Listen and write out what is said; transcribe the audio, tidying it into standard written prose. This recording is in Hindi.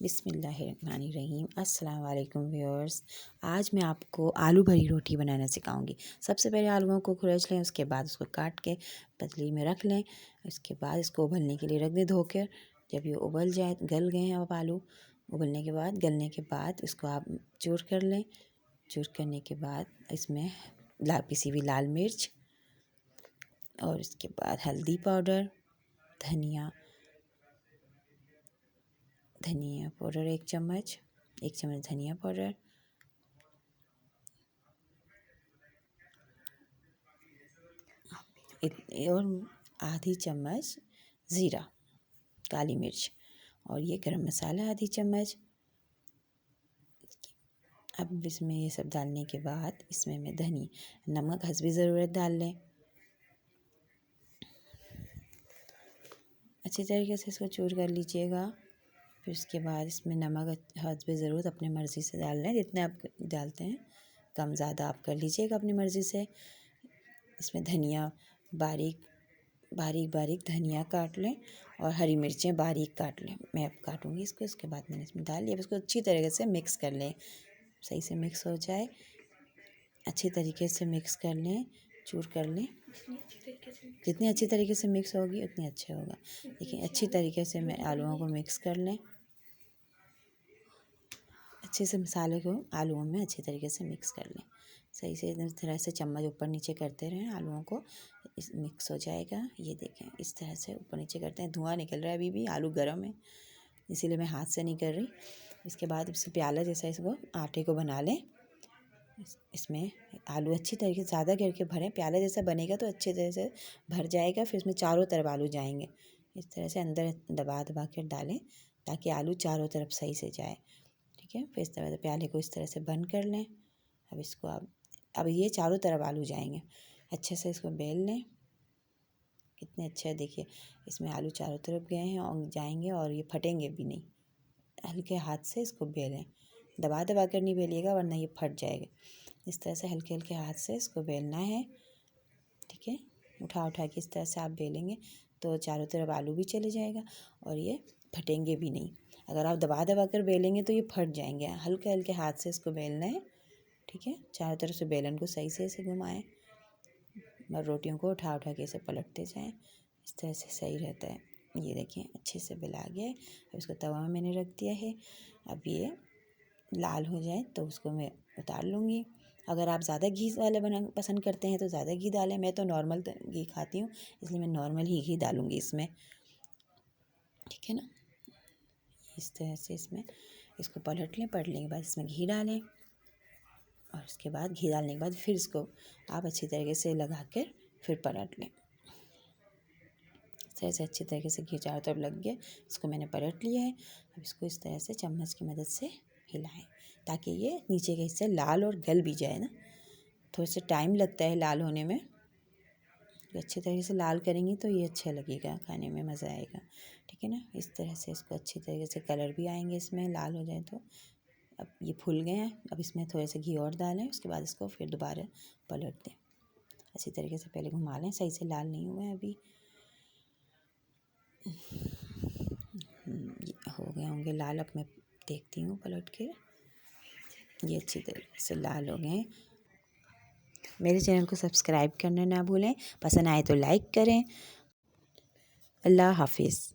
बिस्मिल्लाहिर्रहमानिर्रहीम। अस्सलाम वालेकुम व्यूअर्स। आज मैं आपको आलू भरी रोटी बनाना सिखाऊंगी। सबसे पहले आलूओं को खुरच लें, उसके बाद उसको काट के पतली में रख लें। उसके बाद इसको उबलने के लिए रख दें धोकर। जब ये उबल जाए, गल गए हैं अब आलू, उबलने के बाद गलने के बाद इसको आप चूर कर लें। चूर करने के बाद इसमें पिसी हुई लाल मिर्च और इसके बाद हल्दी पाउडर, धनिया पाउडर 1 चम्मच धनिया पाउडर, और आधी चम्मच ज़ीरा काली मिर्च, और ये गरम मसाला आधी चम्मच। अब इसमें ये सब डालने के बाद इसमें मैं नमक हस्बे ज़रूरत डाल लें। अच्छी तरीके से इसको चूर कर लीजिएगा। फिर उसके बाद इसमें नमक हस्बे ज़रूरत अपनी मर्ज़ी से डाल लें, जितने आप डालते हैं कम ज़्यादा आप कर लीजिएगा अपनी मर्ज़ी से। इसमें धनिया बारीक धनिया काट लें और हरी मिर्चें बारीक काट लें। मैं अब काटूंगी इसको। इसके बाद मैंने इसमें डाल लिया। अब इसको अच्छी तरीके से मिक्स कर लें, सही से मिक्स हो जाए। अच्छी तरीके से मिक्स कर लें, चूर कर लें। जितनी अच्छी तरीके से मिक्स होगी उतनी अच्छा होगा। देखिए अच्छी तरीके से मैं आलूओं को मिक्स कर लें। अच्छे से मसाले को आलूओं में अच्छी तरीके से मिक्स कर लें। सही से इस तरह से चम्मच ऊपर नीचे करते रहें, आलूओं को मिक्स हो जाएगा। ये देखें इस तरह से ऊपर नीचे करते हैं। धुआं निकल रहा है, अभी भी आलू गर्म है, इसीलिए मैं हाथ से नहीं कर रही। इसके बाद इसे प्याला जैसा इसको आटे को बना लें। इसमें आलू अच्छी तरीके से ज़्यादा करके भरें। प्याला जैसा बनेगा तो अच्छी तरह से भर जाएगा। फिर इसमें चारों तरफ आलू जाएंगे। इस तरह से अंदर दबा कर डालें ताकि आलू चारों तरफ सही से जाए। ठीक है, फिर इस तरह से प्याले को इस तरह से बंद कर लें। अब इसको अब ये चारों तरफ आलू जाएंगे। अच्छे से इसको बेल लें। कितने अच्छे है देखिए, इसमें आलू चारों तरफ गए हैं और जाएंगे और ये फटेंगे भी नहीं। हल्के हाथ से इसको बेलें, दबा कर नहीं बेलिएगा वरना ये फट जाएगा। इस तरह से हल्के हल्के हाथ से इसको बेलना है। ठीक है, उठा के इस तरह से आप बेलेंगे तो चारों तरफ आलू भी चले जाएगा और ये फटेंगे भी नहीं। अगर आप दबा कर बेलेंगे तो ये फट जाएंगे। हल्के हल्के हाथ से इसको बेलना है। ठीक है, चारों तरफ से बेलन को सही से ऐसे घुमाएं और रोटियों को उठा के इसे पलटते जाएं। इस तरह से सही रहता है। ये देखिए अच्छे से बेला गया है। अब इसको तवा में मैंने रख दिया है। अब ये लाल हो जाए तो उसको मैं उतार लूँगी। अगर आप ज़्यादा घी वाला पसंद करते हैं तो ज़्यादा घी डालें। मैं तो नॉर्मल घी खाती हूँ, इसलिए मैं नॉर्मल ही घी डालूँगी इसमें। ठीक है ना, इस तरह से इसमें इसको पलटने के बाद इसमें घी डालें और उसके बाद घी डालने के बाद फिर इसको आप अच्छी तरीके से लगा कर फिर पलट लें। इस तरह से अच्छी तरीके से घी चारों तरफ लग गया। इसको मैंने पलट लिया है। अब इसको इस तरह से चम्मच की मदद से हिलाएं ताकि ये नीचे के हिस्से लाल और गल भी जाए ना। थोड़ा सा टाइम लगता है लाल होने में। अच्छी तरीके से लाल करेंगी तो ये अच्छा लगेगा, खाने में मज़ा आएगा। ठीक है ना, इस तरह से इसको अच्छी तरीके से कलर भी आएंगे इसमें लाल हो जाए तो। अब ये फूल गए हैं। अब इसमें थोड़े से घी और डालें। उसके बाद इसको फिर दोबारा पलट दें। अच्छी तरीके से पहले घुमा लें। सही से लाल नहीं हुए अभी। हो गए होंगे लाल। अब मैं देखती हूँ पलट के। ये अच्छी तरीके से लाल हो गए। मेरे चैनल को सब्सक्राइब करना ना भूलें। पसंद आए तो लाइक करें। अल्लाह हाफिज़।